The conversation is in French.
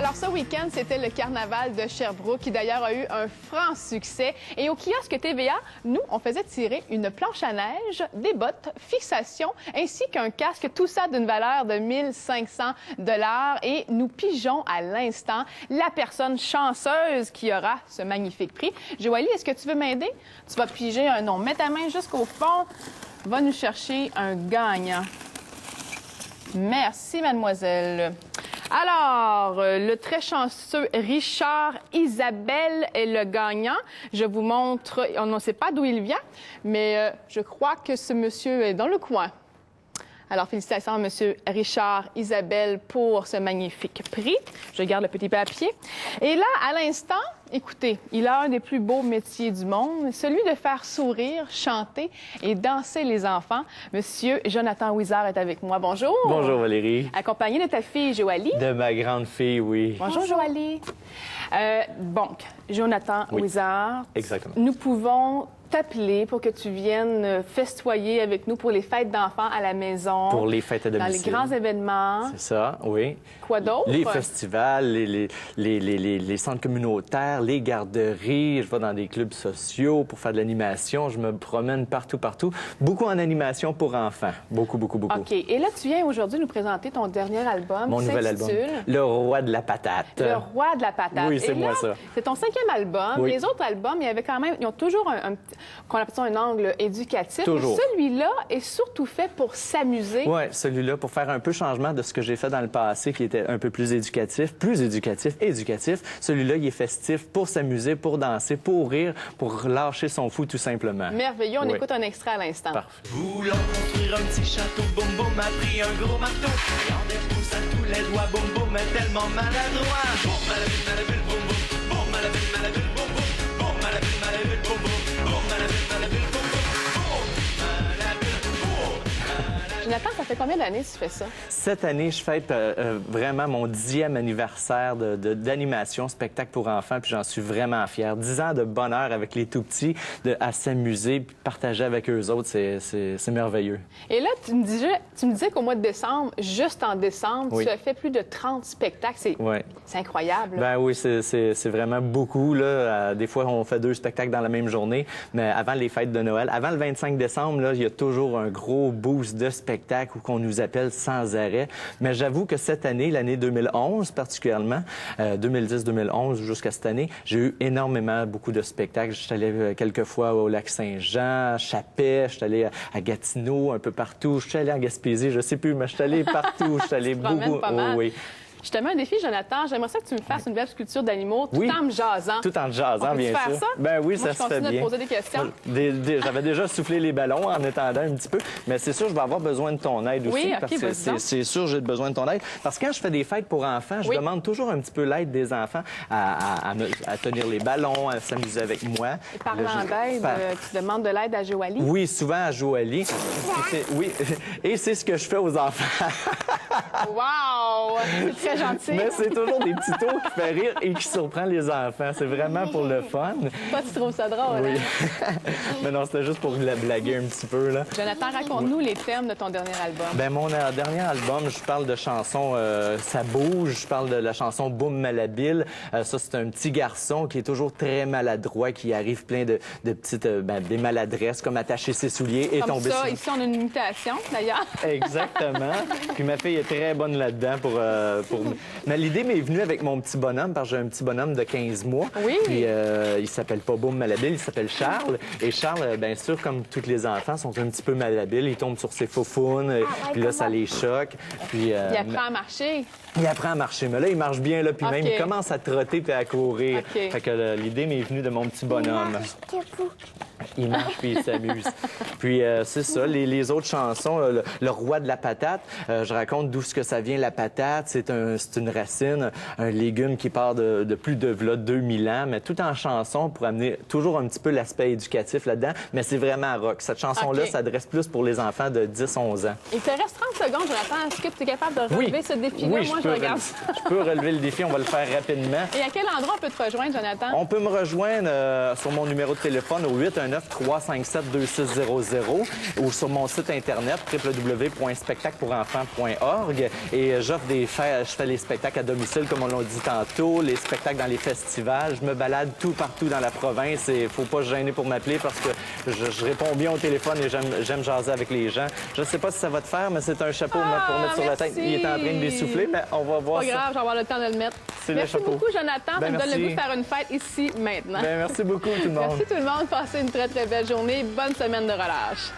Alors, ce week-end, c'était le carnaval de Sherbrooke, qui d'ailleurs a eu un franc succès. Et au kiosque TVA, nous, on faisait tirer une planche à neige, des bottes, fixation, ainsi qu'un casque, tout ça d'une valeur de 1500 $. Et nous pigeons à l'instant la personne chanceuse qui aura ce magnifique prix. Joalie, est-ce que tu veux m'aider? Tu vas piger un nom. Mets ta main jusqu'au fond. Va nous chercher un gagnant. Merci, mademoiselle. Alors, le très chanceux Richard Isabelle est le gagnant. Je vous montre, on ne sait pas d'où il vient, mais je crois que ce monsieur est dans le coin. Alors, félicitations à monsieur Richard Isabelle pour ce magnifique prix. Je garde le petit papier. Et là, à l'instant, écoutez, il a un des plus beaux métiers du monde, celui de faire sourire, chanter et danser les enfants. Monsieur Jonathan Ouizard est avec moi. Bonjour. Bonjour Valérie. Accompagné de ta fille Joalie. De ma grande fille, oui. Bonjour Joalie. Donc, Jonathan Ouizard. Exactement. Nous pouvons t'appeler pour que tu viennes festoyer avec nous pour les fêtes d'enfants à la maison. Pour les fêtes à domicile. Dans les grands événements. C'est ça, oui. Quoi d'autre? Les festivals, les centres communautaires, les garderies. Je vais dans des clubs sociaux pour faire de l'animation. Je me promène partout. Beaucoup en animation pour enfants. Beaucoup. OK. Et là, tu viens aujourd'hui nous présenter ton dernier album. Mon nouvel album. Le Roi de la patate. Le Roi de la patate. Oui, c'est moi ça. C'est ton 5e album. Oui. Les autres albums, il y avait quand même, ils ont toujours qu'on appelle ça un angle éducatif. Toujours. Celui-là est surtout fait pour s'amuser. Oui, celui-là, pour faire un peu changement de ce que j'ai fait dans le passé, qui était un peu plus éducatif. Celui-là, il est festif pour s'amuser, pour danser, pour rire, pour lâcher son fou, tout simplement. Merveilleux. On écoute un extrait à l'instant. Parfait. Voulant construire un petit château, boum boum, a pris un gros marteau. Et en dépousse à tous les doigts, boum boum, est tellement maladroit. Boum, malabule, boum boum. Boum, malabule, boum boum. Boum, malabule, boum boum. Boum, malabule, boum boum. Jonathan, ça fait combien d'années que tu fais ça? Cette année, je fête vraiment mon 10e anniversaire d'animation, spectacle pour enfants, puis j'en suis vraiment fier. 10 ans de bonheur avec les tout-petits, à s'amuser, puis partager avec eux autres, c'est merveilleux. Et là, tu me disais qu'au mois de décembre, juste en décembre, Oui. tu as fait plus de 30 spectacles. C'est incroyable. Ben oui, c'est vraiment beaucoup, là. Des fois, on fait 2 spectacles dans la même journée, mais avant les fêtes de Noël, avant le 25 décembre, là, il y a toujours un gros boost de spectacles où qu'on nous appelle sans arrêt. Mais j'avoue que cette année, l'année 2011 particulièrement, 2010-2011 jusqu'à cette année, j'ai eu beaucoup de spectacles. Je suis allé quelques fois au Lac-Saint-Jean, à Chapet, je suis allé à Gatineau, un peu partout. Je suis allé en Gaspésie, je sais plus, mais je suis allé partout. Je suis allé beaucoup. Pas mal. Oh, oui. Je te mets un défi, Jonathan. J'aimerais ça que tu me fasses une belle sculpture d'animaux tout en me jasant. Tout en te jasant, bien faire sûr. ça? Ben oui, Moi, ça se fait bien. Je continue de poser des questions. J'avais déjà soufflé les ballons en étendant un petit peu, mais c'est sûr, je vais avoir besoin de ton aide aussi. Oui, parce que c'est sûr, j'ai besoin de ton aide. Parce que quand je fais des fêtes pour enfants, je demande toujours un petit peu l'aide des enfants à tenir les ballons, à s'amuser avec moi. Et parlant d'aide, tu demandes de l'aide à Joalie? Oui, souvent à Joalie. Oui, et c'est ce que je fais aux enfants. Wow! C'est très gentil. Mais c'est toujours des petits tours qui fait rire et qui surprend les enfants. C'est vraiment pour le fun. Toi, tu trouves ça drôle, Oui. hein? Mais non, c'était juste pour la blaguer un petit peu, là. Jonathan, raconte-nous les thèmes de ton dernier album. Ben mon dernier album, je parle de chansons Ça bouge, je parle de la chanson Boum Malabile. Ça, c'est un petit garçon qui est toujours très maladroit, qui arrive plein de petites des maladresses, comme attacher ses souliers et Comme tomber ça, sur... ici, on a une imitation, d'ailleurs. Exactement. Puis ma fille est très bonne là-dedans pour... Mais l'idée m'est venue avec mon petit bonhomme, parce que j'ai un petit bonhomme de 15 mois. Oui. Puis il s'appelle pas Boum Malabile, il s'appelle Charles. Et Charles, bien sûr, comme tous les enfants, sont un petit peu malabiles. Il tombe sur ses faufounes, puis là, ça les choque. Puis, Il apprend à marcher. Il apprend à marcher, mais là, il marche bien, là, puis même, il commence à trotter puis à courir. OK. Fait que l'idée m'est venue de mon petit bonhomme. Il marche puis il s'amuse. Puis c'est ça, les autres chansons, le Roi de la patate, je raconte d'où ce que ça vient, la patate. C'est une racine, un légume qui part de plus de 2000 ans, mais tout en chanson pour amener toujours un petit peu l'aspect éducatif là-dedans, mais c'est vraiment rock. Cette chanson-là s'adresse plus pour les enfants de 10-11 ans. Il te reste 30 secondes, Jonathan. Est-ce que tu es capable de relever ce défi-là? Oui, Moi, je regarde ça. Je peux relever le défi, on va le faire rapidement. Et à quel endroit on peut te rejoindre, Jonathan? On peut me rejoindre sur mon numéro de téléphone au 819-357-2600 ou sur mon site internet www.spectaclepourenfants.org et j'offre des fêtes, je fais les spectacles à domicile, comme on l'a dit tantôt, les spectacles dans les festivals. Je me balade tout partout dans la province et il faut pas se gêner pour m'appeler parce que je réponds bien au téléphone et j'aime jaser avec les gens. Je ne sais pas si ça va te faire, mais c'est un chapeau pour mettre sur la tête. Il est en train de l'essouffler, mais on va voir pas ça. grave, je vais avoir le temps de le mettre. Merci beaucoup, Jonathan. Ça me donne le goût de faire une fête ici, maintenant. Merci beaucoup, tout le monde. Merci tout le monde. Passez une très, très belle journée. Bonne semaine de relâche.